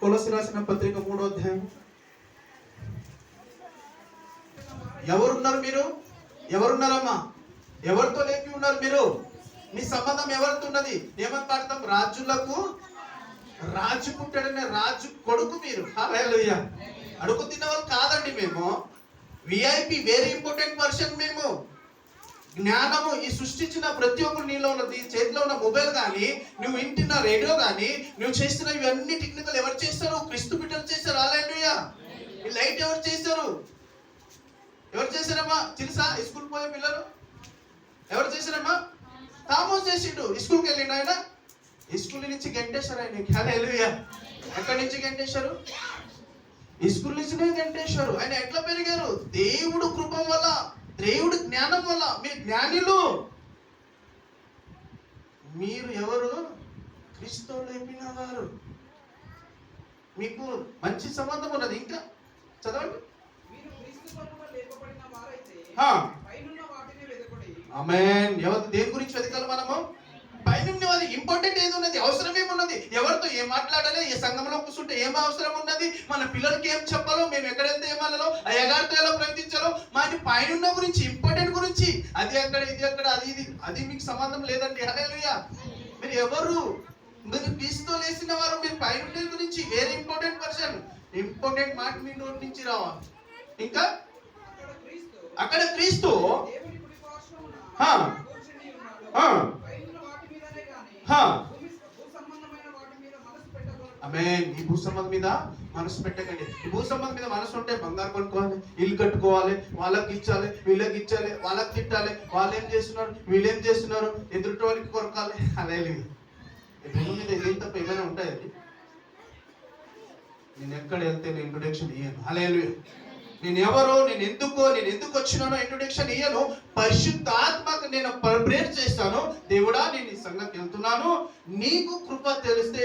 కొలస్సీ రాసిన పత్రిక 3వ అధ్యాయం. ఎవరున్నారు మీరు? ఎవరున్నారమ్మా? ఎవరితో లేపి ఉన్నారు మీరు? మీ సంబంధం ఎవరితో ఉన్నది? ఏమని పాడతాం? రాజులకు రాజు పుట్టాడనే రాజు కొడుకు మీరు. హల్లెలూయా. అడుగు తిన్నవాళ్ళు కాదండి మేము. విఐపి, వెరీ ఇంపార్టెంట్ పర్సన్ మేము. జ్ఞానము ఈ సృష్టించిన ప్రతి ఒక్కరు నీలో ఉన్నది. చేతిలో ఉన్న మొబైల్ కానీ, నువ్వు ఇంటిన రేడియో కానీ, నువ్వు చేస్తున్న ఇవన్నీ టెక్నికల్ ఎవరు చేస్తారు? క్రీస్తు బిడ్డలు చేస్తారు. హల్లెలూయా. ఈ లైట్ ఎవరు చేశారు? ఎవరు చేశారమ్మా? తెలుసా? స్కూల్ పోయే పిల్లలు ఎవరు చేశారమ్మా? తామోస్ చేసిండు. స్కూల్కి వెళ్ళిండు ఆయన. స్కూల్ నుంచి గంటేశారు ఆయన. హల్లెలూయా. ఎక్కడి నుంచి గంటేశారు? స్కూల్ నుంచినే గంటేశారు. ఆయన ఎట్లా పెరిగారు? దేవుడు కృప వల్ల, దేవుడు జ్ఞానం వల్ల. మీరు జ్ఞానులు. మీరు ఎవరు? క్రీస్తు లేపిన వారు. మీకు మంచి సంబంధం ఉన్నది. ఇంకా చదవండి. ఆమేన్. దేని గురించి వెతకాలి మనము? పైన ఇంపార్టెంట్ ఏది ఉన్నది? అవసరం ఏమున్నది? ఎవరితో ఏం మాట్లాడాలి? ఏ సంఘంలో కూర్చుంటే ఏం అవసరం ఉన్నది? మన పిల్లలకి ఏం చెప్పాలో, మేము ఎక్కడైతే ఏమాలో, అయ్యగారితో ఎలా ప్రయత్నించాలో, మన పైన గురించి, ఇంపార్టెంట్ గురించి. అది అక్కడ, ఇది అక్కడ, అది ఇది, అది మీకు సంబంధం లేదండి. హల్లెలూయా. మీరు ఎవరు? మీరు క్రీస్తుతో లేసిన వారు. మీరు పైన గురించి వెరీ ఇంపార్టెంట్ పర్సన్. ఇంపార్టెంట్ మాట మీ నోటి నుంచి రావాలి. ఇంకా అక్కడ క్రీస్తు ఆమేన్. ఈ భూ సంబంధం మీద మనసు పెట్టకండి. ఈ భూ సంబంధం మీద మనసు ఉంటే బంగారు కొనుక్కోవాలి, ఇల్లు కట్టుకోవాలి, వాళ్ళకి ఇచ్చాలి, వీళ్ళకి ఇచ్చాలి, వాళ్ళకి తిట్టాలి, వాళ్ళు ఏం చేస్తున్నారు, వీళ్ళు ఏం చేస్తున్నారు, ఎదుటి వారికి కొరకాలి. హల్లెలూయా. ఈ భూమి మీద ఏం తప్ప ఏమైనా ఉంటాయండి? నేను ఎక్కడ వెళ్తే నేను ఇంట్రొడక్షన్ ఇయ్యను. హల్లెలూయా. నేను ఎవరో, నేను ఎందుకు వచ్చినానో ఇంట్రొడక్షన్ ఇయ్యను. పరిశుద్ధాత్మకు నేను ప్రేర్ చేస్తాను. దేవుడా, నేను ఈ సంఘానికి వెళ్తున్నాను, నీకు కృప తెలిస్తే